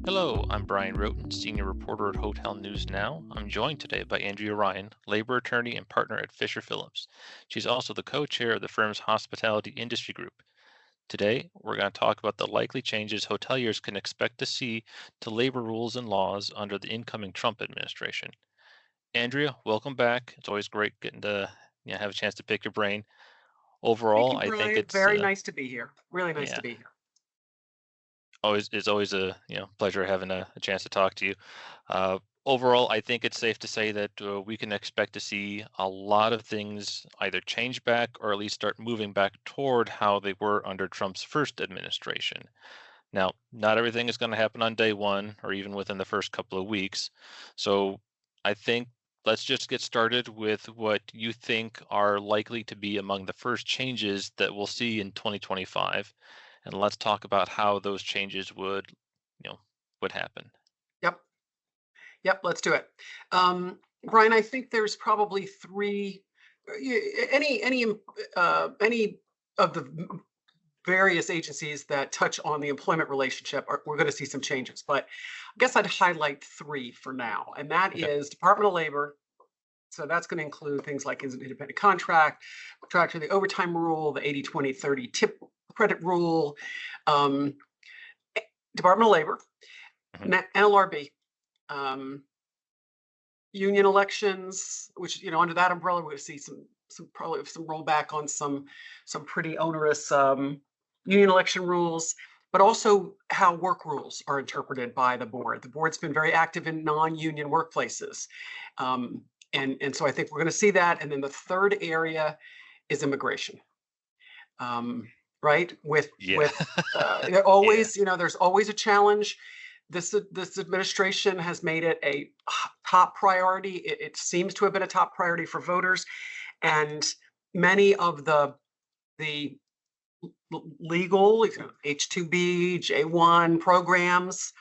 Hello, I'm Brian Roten, senior reporter at Hotel News Now. I'm joined today by Andria Ryan, labor attorney and partner at Fisher Phillips. She's also the co-chair of the firm's hospitality industry group. Today, we're going to talk about the likely changes hoteliers can expect to see to labor rules and laws under the incoming Trump administration. Andrea, welcome back. It's always great getting to have a chance to pick your brain. Thank Overall, you, I think Brian. it's Very nice to be here. Really nice yeah, to be here. always it's always a pleasure having a chance to talk to you. Overall, I think it's safe to say that we can expect to see a lot of things either change back or at least start moving back toward how they were under Trump's first administration. Now, not everything is going to happen on day one or even within the first couple of weeks. So I think let's just get started with what you think are likely to be among the first changes that we'll see in 2025. And let's talk about how those changes you know, would happen. Yep. Yep. Let's do it. Brian, I think there's probably three. Any of the various agencies that touch on the employment relationship, we're going to see some changes. But I guess I'd highlight three for now, and that Okay. is Department of Labor. So that's going to include things like is an independent contractor, the overtime rule, the 80/20/30 tip credit rule, um, Department of Labor, Mhm. NLRB, um, union elections, which under that umbrella, we're going to see some probably some rollback on some pretty onerous union election rules, but also how work rules are interpreted by the board. The board's been very active in non-union workplaces, um, and so I think we're going to see that. And then the third area is immigration. Um, right Yeah. with there Yeah. always there's always a challenge. This administration has made it a top priority. It seems to have been a top priority for voters, and many of the legal H-2B, J-1 programs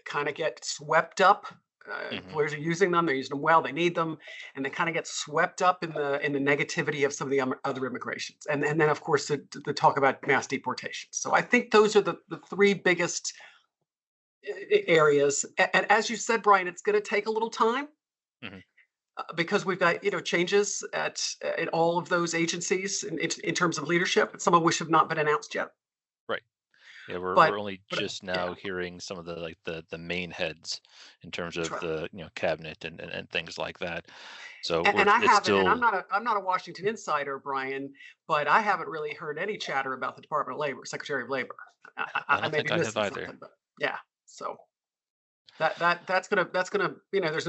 kind of get swept up. Mhm. Employers are using them; they're using them well. They need them, and they kind of get swept up in the negativity of some of the other immigrations, and then of course the talk about mass deportations. So I think those are the three biggest areas. And as you said, Brian, it's going to take a little time Mhm. because we've got changes at all of those agencies in terms of leadership, some of which have not been announced yet. Right. Yeah, we're But only but just now yeah, hearing some of the main heads in terms that's of right. the cabinet and things like that. So And I it's haven't, and still I'm not a Washington insider, Brian, but I haven't really heard any chatter about the Department of Labor, Secretary of Labor. I I don't may be think I have missing either. something, but yeah. So that's gonna there's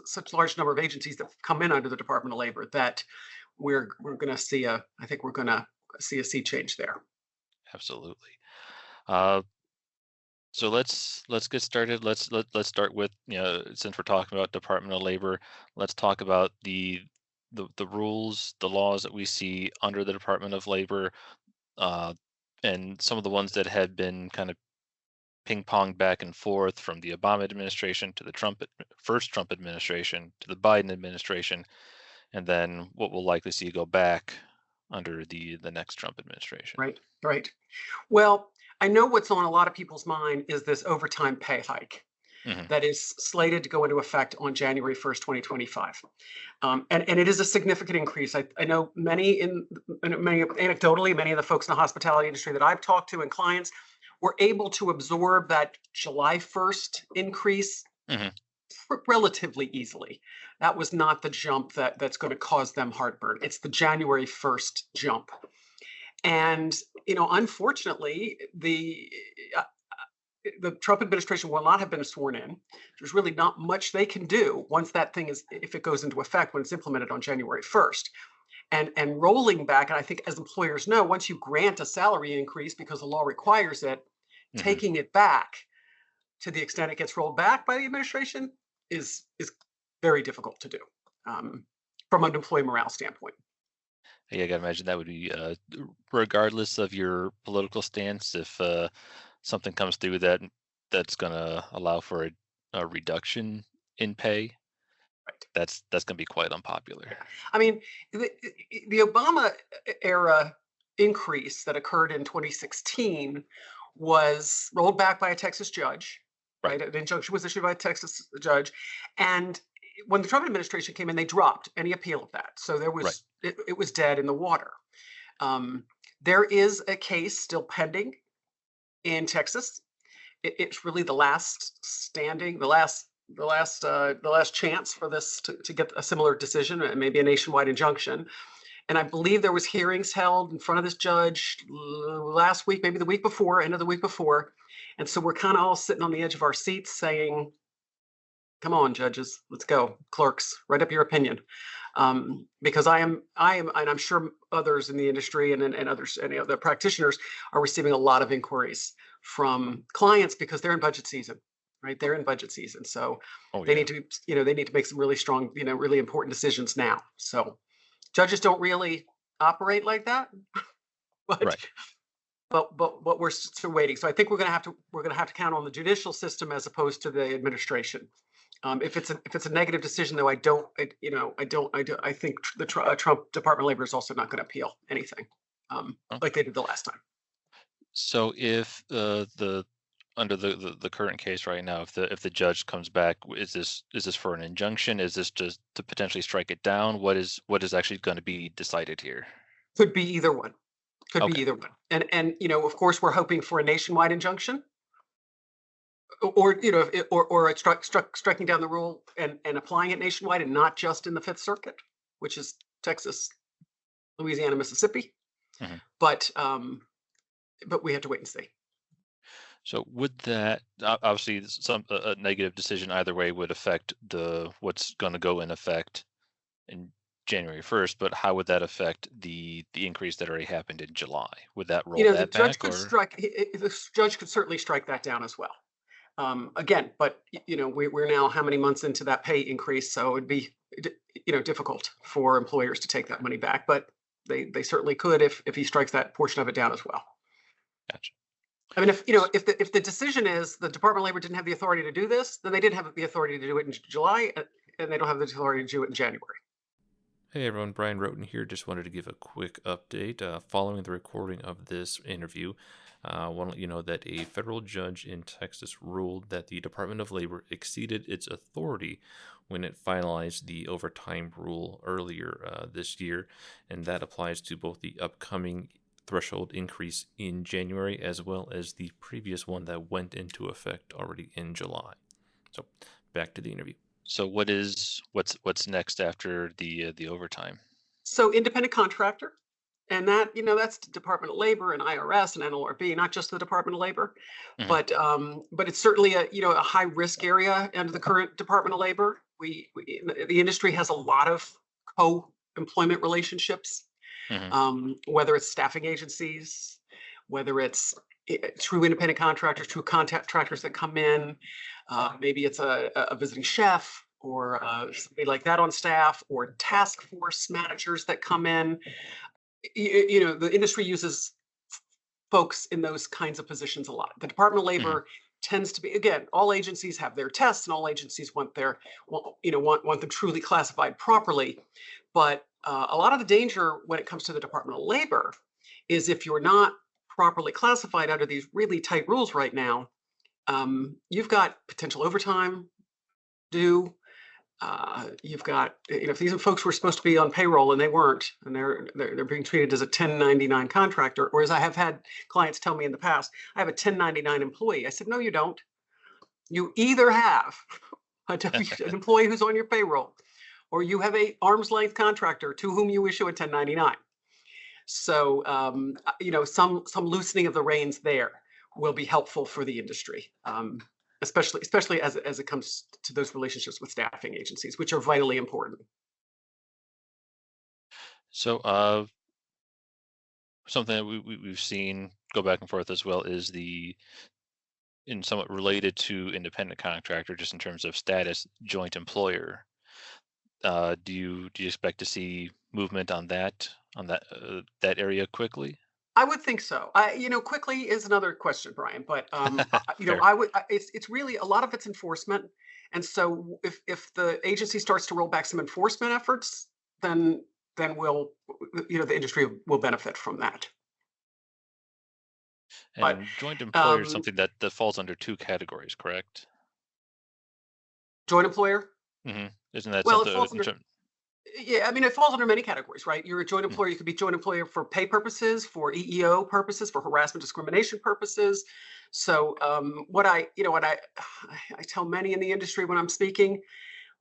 such large number of agencies that come in under the Department of Labor that we're gonna see a I think we're gonna see a sea change there. Absolutely. Uh, so let's get started. Let's start with since we're talking about Department of Labor, let's talk about the rules, the laws that we see under the Department of Labor, uh, and some of the ones that have been kind of ping ponged back and forth from the Obama administration to the first Trump administration to the Biden administration, and then what we'll likely see go back under the next Trump administration. Right, right. Well, I know what's on a lot of people's mind is this overtime pay hike Hmm. that is slated to go into effect on January 1st, 2025. And it is a significant increase. I know many anecdotally, many of the folks in the hospitality industry that I've talked to and clients were able to absorb that July 1st increase Hmm. relatively easily. That was not the jump that's going to cause them heartburn. It's the January 1st jump. And unfortunately, uh, the Trump administration will not have been sworn in. There's really not much they can do once that thing is, if it goes into effect, when it's implemented on January 1st. And rolling back, and I think as employers know, once you grant a salary increase because the law requires it, Hmm. taking it back to the extent it gets rolled back by the administration is very difficult to do from an employee morale standpoint. Yeah, I gotta imagine that would be regardless of your political stance. If something comes through that's gonna allow for a reduction in pay, Right. that's gonna be quite unpopular. Yeah. I mean, the Obama era increase that occurred in 2016 was rolled back by a Texas judge. Right. right? An injunction was issued by a Texas judge, and when the Trump administration came in, they dropped any appeal of that. So Right. it was dead in the water. Um, there is a case still pending in Texas. It's really the last standing, the last chance for this to get a similar decision, and maybe a nationwide injunction. And I believe there was hearings held in front of this judge last week, maybe the week before, end of the week before. And so we're kind of all sitting on the edge of our seats saying, come on, judges, let's go. Clerks, write up your opinion. Because and I'm sure others in the industry and others, any other practitioners are receiving a lot of inquiries from clients because they're in budget season, right? They're in budget season. So Oh they yeah. need to, they need to make some really strong, really important decisions now. So judges don't really operate like that, but Right. but we're still waiting. So I think we're going to have to count on the judicial system as opposed to the administration. If it's a negative decision, though, I think the Trump Department of Labor is also not going to appeal anything, like Okay. they did the last time. So if the under the current case right now, if the judge comes back, is this for an injunction? Is this just to potentially strike it down? What is actually going to be decided here? Could be either one. Could be Okay. either one. And of course, we're hoping for a nationwide injunction, or or a striking down the rule and applying it nationwide, and not just in the Fifth Circuit, which is Texas, Louisiana, Mississippi. Mhm. But we have to wait and see. So would that obviously a negative decision either way would affect the what's going to go in effect in January 1st, but how would that affect the increase that already happened in July? Would that roll The that judge back could or strike. The judge could certainly strike that down as well. Again, but we're now how many months into that pay increase, so it'd be difficult for employers to take that money back. But they certainly could if he strikes that portion of it down as well. gotcha. I mean, if the decision is the Department of Labor didn't have the authority to do this, then they didn't have the authority to do it in July, and they don't have the authority to do it in January. Hey everyone, Brian Roten here. Just wanted to give a quick update. Following the recording of this interview, I want to let you know that a federal judge in Texas ruled that the Department of Labor exceeded its authority when it finalized the overtime rule earlier this year, and that applies to both the upcoming threshold increase in January as well as the previous one that went into effect already in July. So, back to the interview. So what's next after the overtime? So independent contractor, and that's the Department of Labor and IRS and NLRB, not just the Department of Labor, Mhm. but it's certainly a high risk area under the current Department of Labor. The industry has a lot of co-employment relationships, Mhm. whether it's staffing agencies, whether it's true independent contractors, true contractors that come in. Maybe it's a visiting chef or somebody like that on staff, or task force managers that come in. The industry uses folks in those kinds of positions a lot. The Department of Mhm. Labor tends to be, again, all agencies have their tests, and all agencies want them truly classified properly. But a lot of the danger when it comes to the Department of Labor is if you're not properly classified under these really tight rules right now, you've got potential overtime due. You've got, if these folks were supposed to be on payroll and they weren't, and they're being treated as a 1099 contractor, or as I have had clients tell me in the past, I have a 1099 employee. I said, no, you don't. You either have an employee who's on your payroll, or you have a arm's length contractor to whom you issue a 1099. So, some loosening of the reins there will be helpful for the industry, especially as it comes to those relationships with staffing agencies, which are vitally important. So something that we've seen go back and forth as well is the in somewhat related to independent contractor, just in terms of status, joint employer. Do you expect to see movement on that area quickly? I would think so. Quickly is another question, Brian. But Fair. it's really a lot of it's enforcement, and so if the agency starts to roll back some enforcement efforts, then the industry will benefit from that. But And joint employer is um, something that falls under two categories, correct? Joint employer? Isn't that Well, it something? falls under yeah, I mean, it falls under many categories, right? You're a joint Mhm. employer. You could be joint employer for pay purposes, for EEO purposes, for harassment discrimination purposes. So, I tell many in the industry when I'm speaking,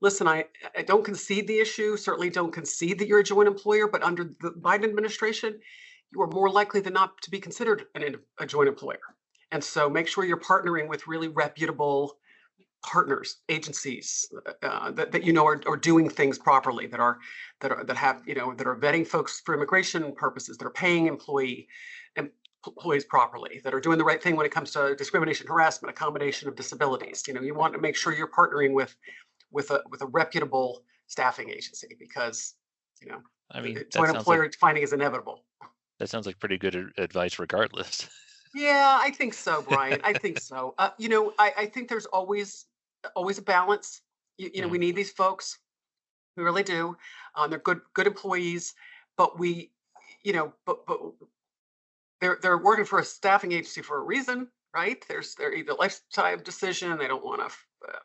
listen, I don't concede the issue. Certainly, don't concede that you're a joint employer. But under the Biden administration, you are more likely than not to be considered a joint employer. And so, make sure you're partnering with really reputable partners, agencies that are doing things properly, that have that are vetting folks for immigration purposes, that are paying employees properly, that are doing the right thing when it comes to discrimination, harassment, accommodation of disabilities. You want to make sure you're partnering with a reputable staffing agency because you know I mean, joint employer finding is inevitable. that sounds like pretty good advice, regardless. Yeah, I think so, Brian. I think so. I think there's always a balance. Mhm. We need these folks. We really do. They're good employees, but but they're working for a staffing agency for a reason, right? They're either lifetime decision. They don't want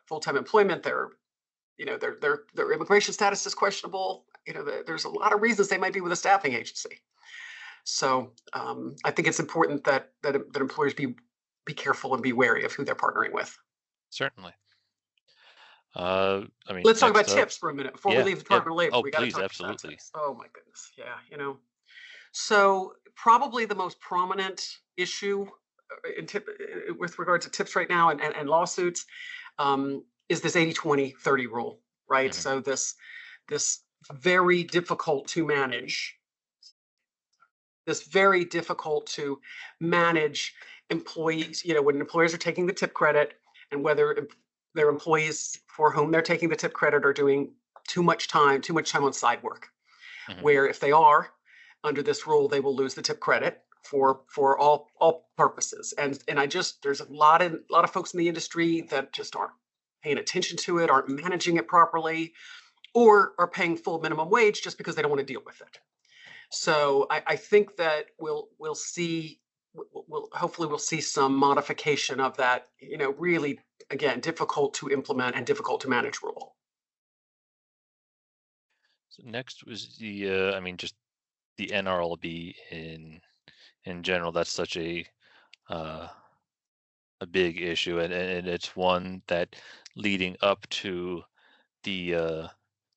full time employment. Their immigration status is questionable. There's a lot of reasons they might be with a staffing agency. So I think it's important that employers be careful and be wary of who they're partnering with. Certainly. I mean, Let's talk about next up, tips for a minute before we yeah, leave the yeah. Department of Labor. Oh, We got to please, talk about absolutely. tips. Oh my goodness, yeah. So probably the most prominent issue with regard to tips right now and lawsuits is this 80/20/30 rule, right? Hmm. So this very difficult to manage this very difficult to manage employees, when employers are taking the tip credit and whether their employees for whom they're taking the tip credit are doing too much time on side work. Hmm. Where if they are under this rule, they will lose the tip credit for all purposes. And there's a lot of folks in the industry that just aren't paying attention to it, aren't managing it properly, or are paying full minimum wage just because they don't want to deal with it. So I think that we'll see we'll hopefully we'll see some modification of that, really again difficult to implement and difficult to manage rule. So next was I mean, just the NRLB in general. That's such uh, a big issue, and it's one that leading up to the uh,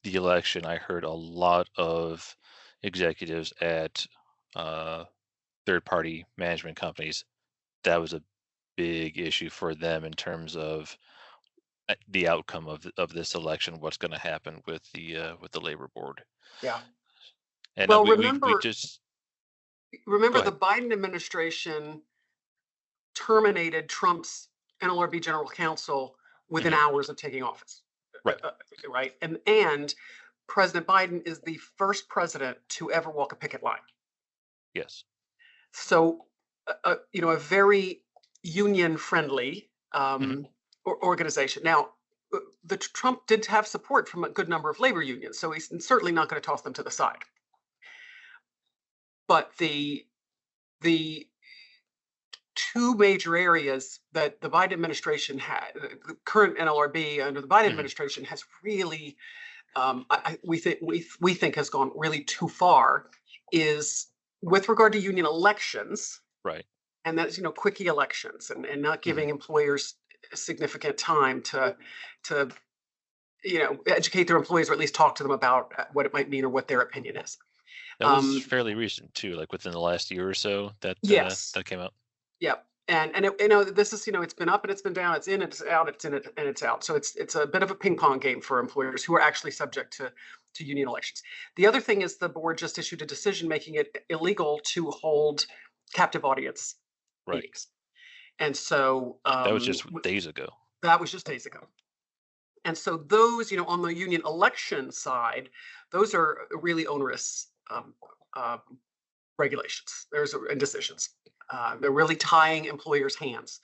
the election, I heard a lot of executives at uh, third party management companies. That was a big issue for them in terms of the outcome of this election. What's going to happen with the labor board? Yeah. And Well, we remember just go remember the ahead. Biden administration terminated Trump's NLRB general counsel within Hmm. hours of taking office. Right. Right? And President Biden is the first president to ever walk a picket line. Yes. So, a very union-friendly Hmm. organization. Now, the Trump did have support from a good number of labor unions, so he's certainly not going to toss them to the side. But the two major areas that the Biden administration had, the current NLRB under the Biden Hmm. administration has really, we think has gone really too far, is with regard to union elections, Right. and that's quickie elections and not Hmm. giving employers significant time to educate their employees or at least talk to them about what it might mean or what their opinion is. That was um fairly recent too, like within the last year or so that yes. that came out. Yep. And this is, it's been up and it's been down, it's in, it's out, it's in it and it's out. So it's a bit of a ping pong game for employers who are actually subject to union elections. The other thing is the board just issued a decision making it illegal to hold captive audience Right. meetings. And so That was just days ago. that was just days ago. And so those, on the union election side, those are really onerous uh, regulations. And decisions. They're really tying employers' hands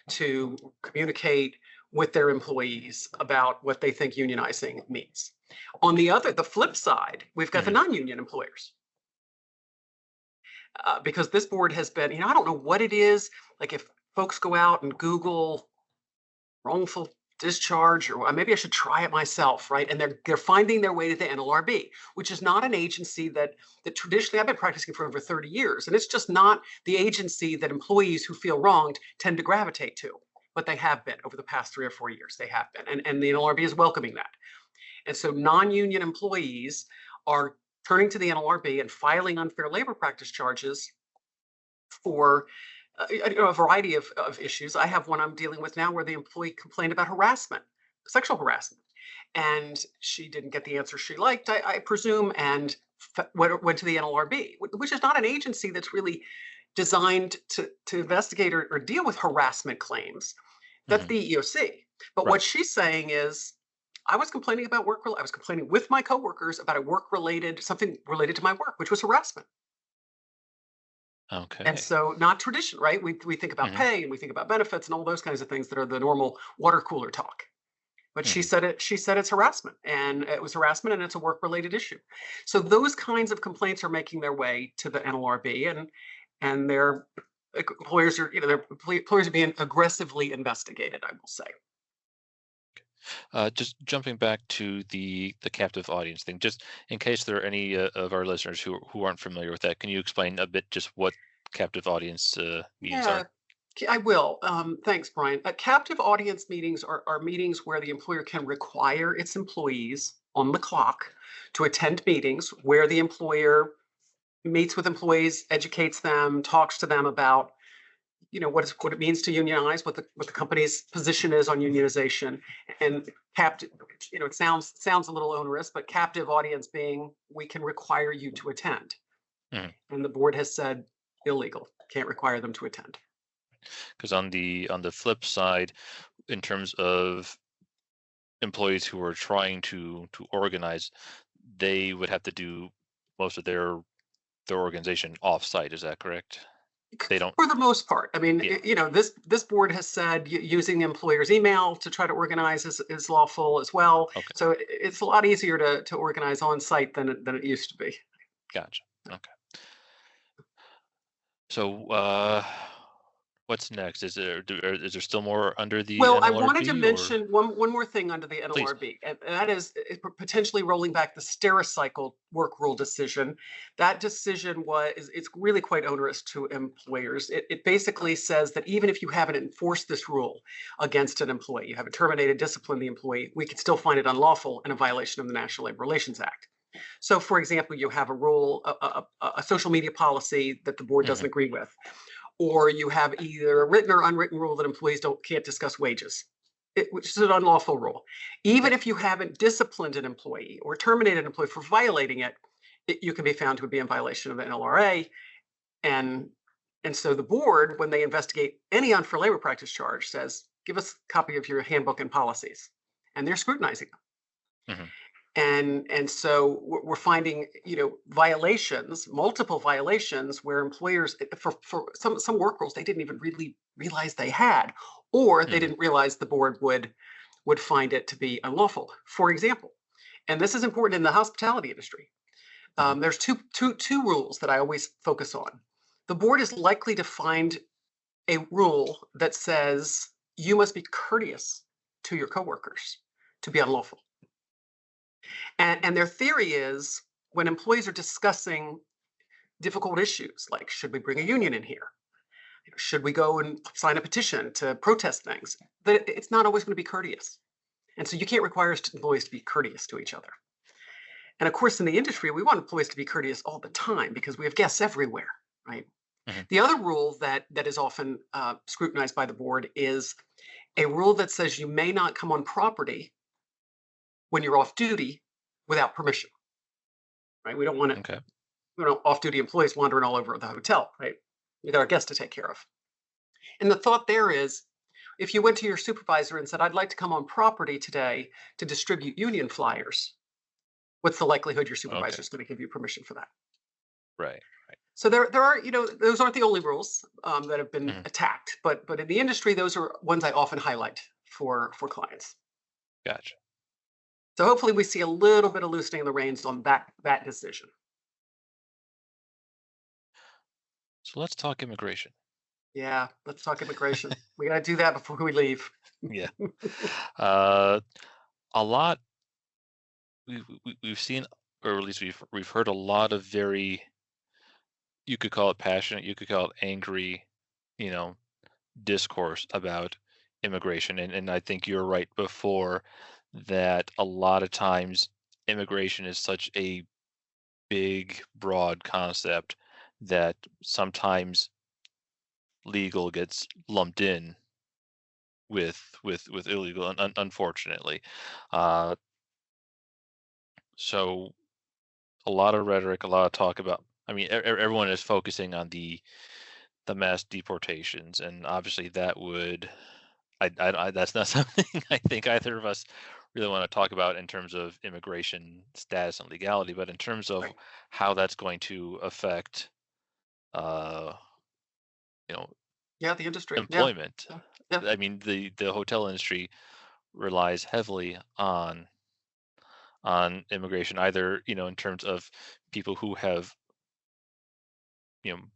to communicate with their employees about what they think unionizing means. On the flip side, we've got the Hmm. non-union employers. Because this board has been, I don't know what it is. Like if folks go out and Google wrongful discharge, or maybe I should try it myself, right? And they're finding their way to the NLRB, which is not an agency that traditionally I've been practicing for over 30 years, and it's just not the agency that employees who feel wronged tend to gravitate to. But they have been over the past 3 or 4 years. They have been, and the NLRB is welcoming that. And so non-union employees are turning to the NLRB and filing unfair labor practice charges for a variety of issues. I have one I'm dealing with now where the employee complained about harassment, sexual harassment, and she didn't get the answer she liked, I presume, and went to the NLRB, which is not an agency that's really designed to investigate or deal with harassment claims. That's Hmm. the EEOC. But what Right. she's saying is, I was complaining about work. I was complaining with my coworkers about a work related something related to my work, which was harassment. And Okay. so, not tradition, right? We think about Hmm. pay and we think about benefits and all those kinds of things that are the normal water cooler talk. But she Hmm. said it. She said it's harassment, and it was harassment, and it's a work related issue. So those kinds of complaints are making their way to the NLRB, and their employers are, their employers are being aggressively investigated, I will say. Just jumping back to the captive audience thing, just in case there are any of our listeners who aren't familiar with that, can you explain a bit just what captive audience meetings Yeah, are? I will. Thanks, Brian. Captive audience meetings are meetings where the employer can require its employees on the clock to attend meetings where the employer meets with employees, educates them, talks to them about what it means to unionize, what the company's position is on unionization, and captive. It sounds a little onerous, but captive audience being we can require you to attend, and the board has said illegal, can't require them to attend. Because on the flip side, in terms of employees who are trying to organize, they would have to do most of their organization off-site. Is that correct? They don't. For the most part, I mean, Yeah. this board has said using the employer's email to try to organize is lawful as well. Okay. So it's a lot easier to organize on site than it used to be. Gotcha. Okay. So, what's next? Is there still more under the Well, I wanted to NLRB or mention one more thing under the please? NLRB, and that is potentially rolling back the Stericycle work rule decision. That decision it's really quite onerous to employers. It basically says that even if you haven't enforced this rule against an employee, you haven't terminated, disciplined the employee, we could still find it unlawful and a violation of the National Labor Relations Act. So, for example, you have a rule, a social media policy that the board Hmm. doesn't agree with, or you have either a written or unwritten rule that employees can't discuss wages, which is an unlawful rule. Even Right. if you haven't disciplined an employee or terminated an employee for violating you can be found to be in violation of the NLRA. And and so the board, when they investigate any unfair labor practice charge, says, "Give us a copy of your handbook and policies," and they're scrutinizing them. Hmm. And so we're finding violations, multiple violations, where employers for some work rules they didn't even really realize they had, or they Hmm. didn't realize the board would find it to be unlawful. For example, and this is important in the hospitality industry. Hmm. There's two rules that I always focus on. The board is likely to find a rule that says you must be courteous to your coworkers to be unlawful. And their theory is when employees are discussing difficult issues, like should we bring a union in here? Should we go and sign a petition to protest things? That it's not always going to be courteous. And so you can't require employees to be courteous to each other. And of course, in the industry, we want employees to be courteous all the time because we have guests everywhere, right? Hmm. The other rule that is often scrutinized by the board is a rule that says you may not come on property when you're off duty without permission, right? Okay. Off-duty employees wandering all over the hotel, right? You got our guests to take care of. And the thought there is, if you went to your supervisor and said, "I'd like to come on property today to distribute union flyers," what's the likelihood your Okay. supervisor is going to give you permission for that? Right. Right. So there are, those aren't the only rules that have been Hmm. attacked, but in the industry, those are ones I often highlight for clients. Gotcha. So hopefully, we see a little bit of loosening of the reins on that decision. So let's talk immigration. Yeah, let's talk immigration. We got to do that before we leave. Yeah. Uh, a lot we've seen, or at least we've heard a lot of very, you could call it passionate, you could call it angry, you know, discourse about immigration. And I think you're right before that a lot of times immigration is such a big, broad concept that sometimes legal gets lumped in with illegal, unfortunately. Uh, so a lot of rhetoric, a lot of talk about. I mean, everyone is focusing on the mass deportations, and obviously that would. That's not something I think either of us really want to talk about in terms of immigration status and legality, but in terms of Right. how that's going to affect, uh, you know, Yeah, the industry. Yeah. employment. Yeah. Yeah. I mean, the hotel industry relies heavily on immigration, either in terms of people who have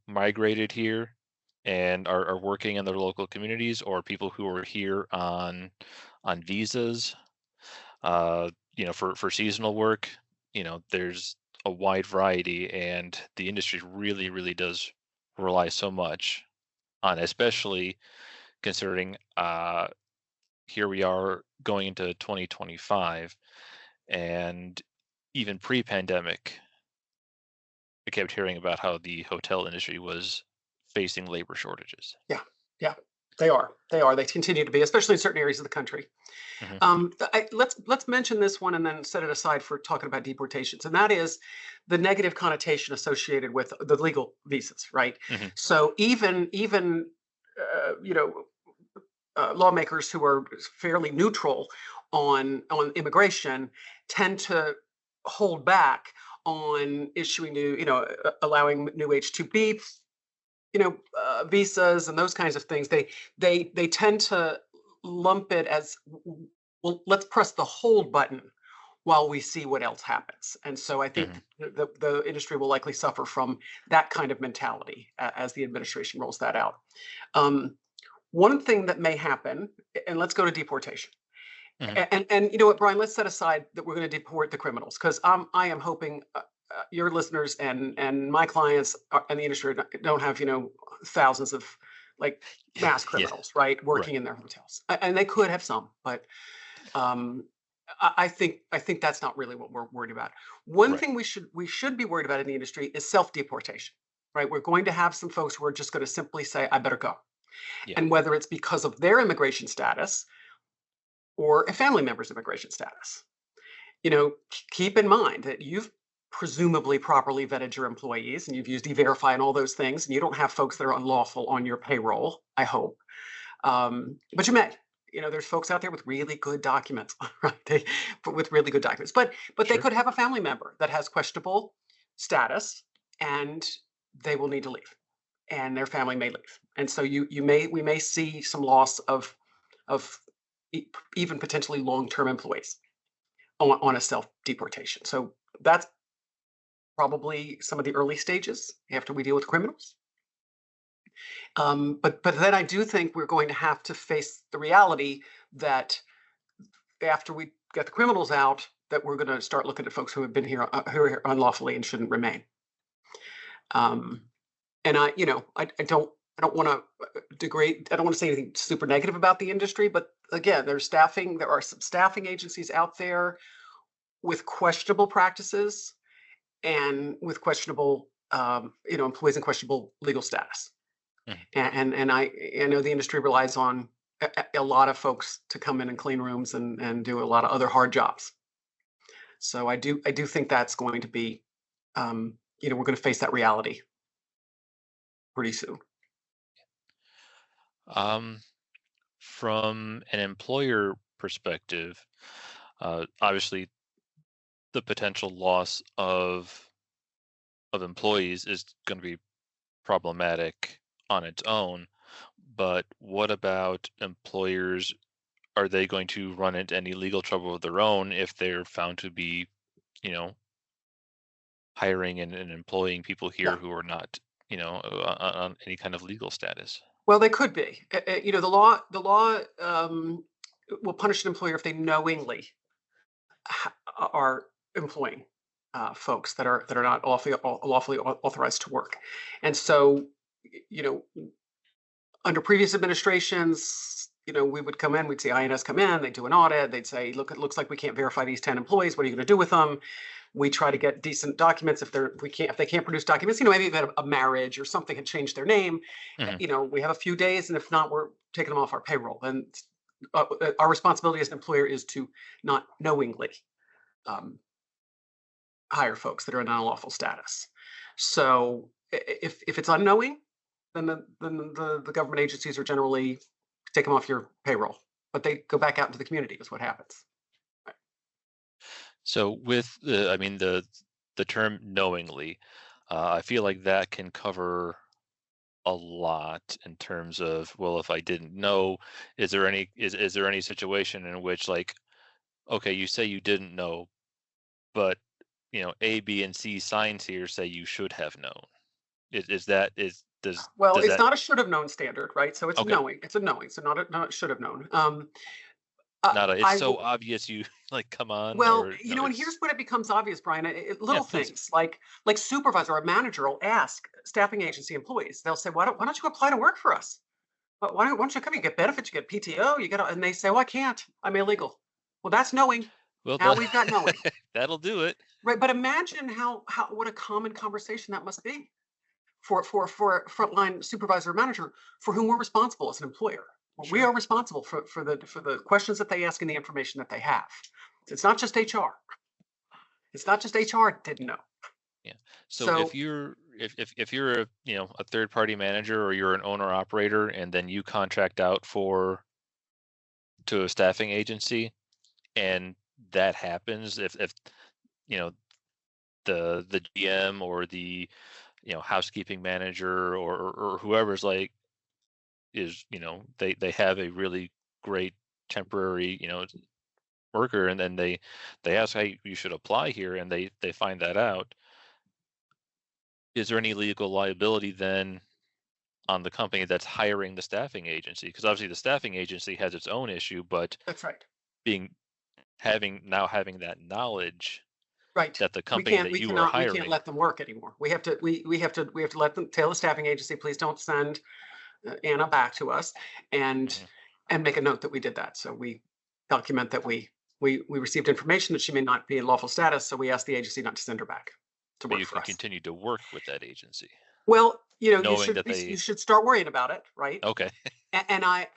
migrated here and are working in their local communities, or people who are here on visas, for seasonal work. There's a wide variety, and the industry really, really does rely so much on, especially considering here we are going into 2025, and even pre-pandemic, I kept hearing about how the hotel industry was facing labor shortages. Yeah. Yeah. They are. They are. They continue to be, especially in certain areas of the country. Hmm. Let's mention this one and then set it aside for talking about deportations, and that is the negative connotation associated with the legal visas, right? Hmm. So even you know lawmakers who are fairly neutral on immigration tend to hold back on issuing new, allowing new H-2B, visas and those kinds of things. They tend to lump it as, well, let's press the hold button while we see what else happens. And so I Hmm. think the industry will likely suffer from that kind of mentality as the administration rolls that out. Um, One thing that may happen, and let's go to deportation. Hmm. And you know what, Brian? Let's set aside that we're going to deport the criminals, because I am hoping your listeners and my clients and the industry don't have thousands of like mass Yeah, criminals, right, right, working in their hotels, and they could have some, but um, I think that's not really what we're worried about. One right. thing we should be worried about in the industry is self deportation, right? We're going to have some folks who are just going to simply say, "I better go," Yeah. and whether it's because of their immigration status or a family member's immigration status. Keep in mind that you've presumably properly vetted your employees and you've used E-Verify and all those things, and you don't have folks that are unlawful on your payroll, I hope. But you may. There's folks out there with really good documents, right? But with really good documents, but they Sure. could have a family member that has questionable status, and they will need to leave, and their family may leave, and so we may see some loss of even potentially long-term employees on a self deportation. So that's probably some of the early stages after we deal with criminals. But then I do think we're going to have to face the reality that after we get the criminals out, that we're going to start looking at folks who have been here, who are here unlawfully and shouldn't remain. Um, and I don't want to degrade. I don't want to say anything super negative about the industry, but again, there's staffing. There are some staffing agencies out there with questionable practices and with questionable, employees in questionable legal status. Mhm. And I know the industry relies on a lot of folks to come in and clean rooms and do a lot of other hard jobs. So I do think that's going to be, we're going to face that reality pretty soon. Um, from an employer perspective, obviously the potential loss of employees is going to be problematic on its own. But what about employers? Are they going to run into any legal trouble of their own if they're found to be, you know, hiring and employing people here Yeah. who are not, on any kind of legal status? Well, they could be. The law will punish an employer if they knowingly are employing folks that are not lawfully authorized to work. And so, you know, under previous administrations, we would come in, we'd see INS come in, they'd do an audit, they'd say, look, it looks like we can't verify these 10 employees. What are you going to do with them? We try to get decent documents. If they can't produce documents, maybe they've had a marriage or something had changed their name. Hmm. We have a few days, and if not, we're taking them off our payroll. And our responsibility as an employer is to not knowingly um, hire folks that are in unlawful status. So if it's unknowing, then the government agencies are generally take them off your payroll, but they go back out into the community is what happens. So with I mean the term knowingly, I feel like that can cover a lot in terms of, well, if I didn't know, is there any situation in which, like, okay, you say you didn't know, but A, B, and C signs here say you should have known. Is that is Well, does it's that not a should have known standard, right? So it's okay? knowing. It's a knowing. So not a should have known. Not a it's I so will. obvious you like come on, Well, or no, and here's it's when it becomes obvious, Brian. yeah, Little please. things like supervisor or manager will ask staffing agency employees. They'll say, "Why don't you apply to work for us? Why don't you come? You get benefits, you get PTO, you get." And they say, "Well, I can't. I'm illegal." Well, that's knowing. Well, Now we've got knowing, that'll do it. right? But imagine how what a common conversation that must be for a frontline supervisor or manager for whom we're responsible as an employer. We Sure. are responsible for the questions that they ask and the information that they have. It's not just HR. It's not just HR didn't know. Yeah. So if So you're if you're a a third party manager, or you're an owner operator, and then you contract out for to a staffing agency, and that happens, if you know the GM or the housekeeping manager, or whoever's like, is they have a really great temporary worker, and then they ask, hey, you should apply here, and they find that out. Is there any legal liability then on the company that's hiring the staffing agency? Because obviously the staffing agency has its own issue, but that's right. being having that knowledge Right. that the We company can't that we you are cannot we can't hiring. let them work anymore. We have to let them tell the staffing agency, please don't send Anna back to us, and Mhm. and make a note that we did that. So we document that we received information that she may not be in lawful status, so we ask the agency not to send her back to But work you for can us. continue to work with that agency, Well, you knowing should that you they should start worrying about it, right? okay. And I,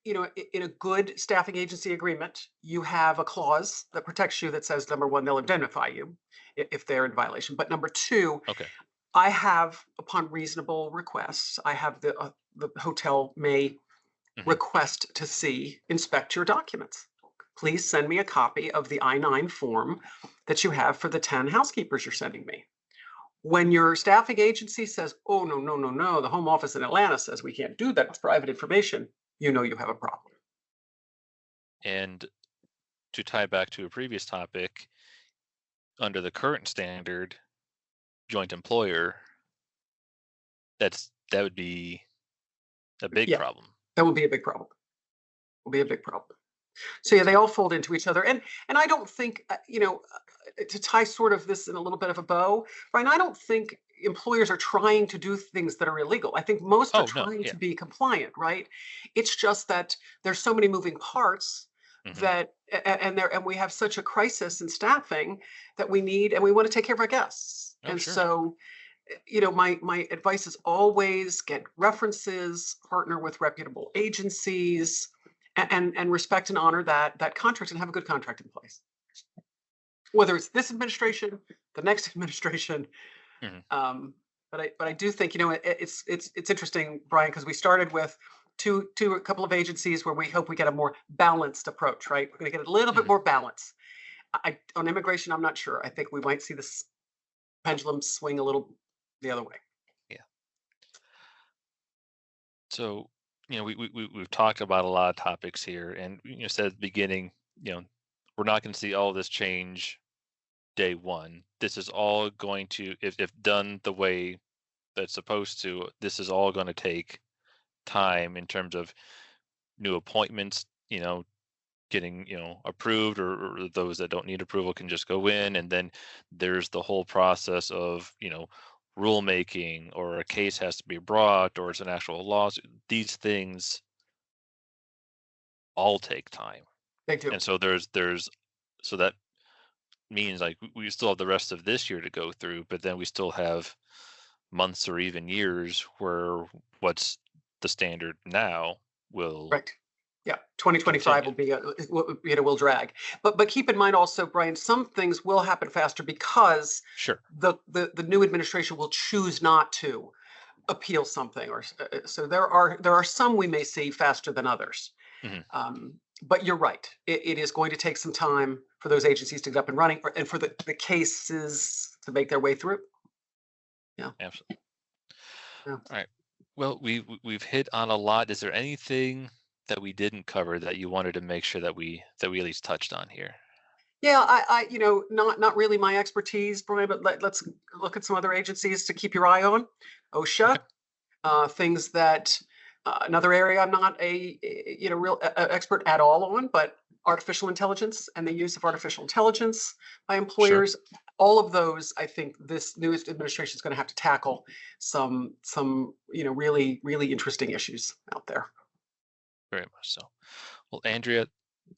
in a good staffing agency agreement, you have a clause that protects you that says, number one, they'll indemnify you if they're in violation. But number two, Okay. I have, upon reasonable requests, I have the hotel may Hmm. request to inspect your documents. Please send me a copy of the I-9 form that you have for the 10 housekeepers you're sending me. When your staffing agency says, oh, no, no, no, no, the home office in Atlanta says we can't do that, it's private information, you have a problem. And to tie back to a previous topic, under the current standard, joint employer, that would be a big Yeah, problem. that would be a big problem. Will be a big problem. So yeah, they So all fold into each other, and I don't think to tie sort of this in a little bit of a bow, Brian. I don't think employers are trying to do things that are illegal. I think most are oh no, trying yeah. to be compliant, right? It's just that there's so many moving parts Hmm. that and we have such a crisis in staffing that we need and we want to take care of our guests. Oh And sure. so my advice is always get references, partner with reputable agencies, and respect and honor that contract and have a good contract in place. Whether it's this administration, the next administration, Hmm. but I do think it's interesting, Brian, because we started with a couple of agencies where we hope we get a more balanced approach. Right, we're going to get a little bit Hmm. more balance. On immigration, I'm not sure. I think we might see this pendulum swing a little the other way. Yeah. So we've talked about a lot of topics here, and said at the beginning, we're not going to see all of this change day one. This is all going to, if done the way that's supposed to, this is all going to take time in terms of new appointments, getting, approved, or those that don't need approval can just go in. And then there's the whole process of, rulemaking, or a case has to be brought, or it's an actual lawsuit. These things all take time. They do. And so so that means like we still have the rest of this year to go through, but then we still have months or even years where what's the standard now will Right. Yeah, 2025 continue. will be, will drag. But keep in mind also, Brian, some things will happen faster because Sure. the new administration will choose not to appeal something, so there are some we may see faster than others. Hmm. But you're right. It is going to take some time for those agencies to get up and running, and for the cases to make their way through. Yeah. Absolutely. Yeah. All right. Well, we've hit on a lot. Is there anything that we didn't cover that you wanted to make sure that we at least touched on here? Yeah, not really my expertise, Brian, but let's look at some other agencies to keep your eye on. OSHA, Okay. things that another area I'm not a real expert at all on, but artificial intelligence and the use of artificial intelligence by Sure. employers. All of those, I think, this newest administration is going to have to tackle some really interesting issues out there. Very much so. Well, Andrea,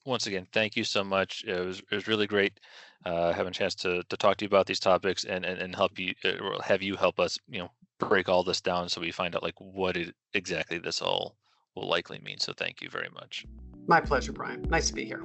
once again, thank you so much. It was really great having a chance to talk to you about these topics, and help you, or have you help us, break all this down so we find out like what exactly this all will likely mean. So thank you very much. My pleasure, Brian. Nice to be here.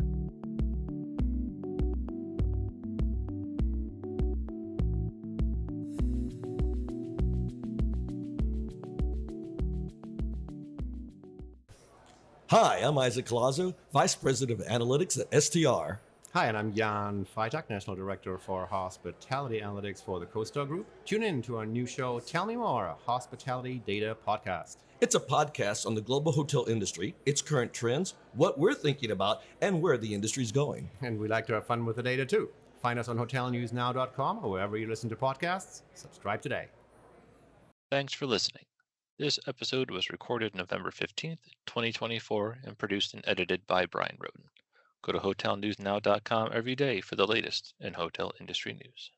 Hi, I'm Isaac Colazo, Vice President of Analytics at STR. Hi, and I'm Jan Freitag, National Director for Hospitality Analytics for the CoStar Group. Tune in to our new show, Tell Me More, a hospitality data podcast. It's a podcast on the global hotel industry, its current trends, what we're thinking about, and where the industry's going. And we like to have fun with the data too. Find us on hotelnewsnow.com or wherever you listen to podcasts. Subscribe today. Thanks for listening. This episode was recorded November 15th, 2024, and produced and edited by Brian Roden. Go to hotelnewsnow.com every day for the latest in hotel industry news.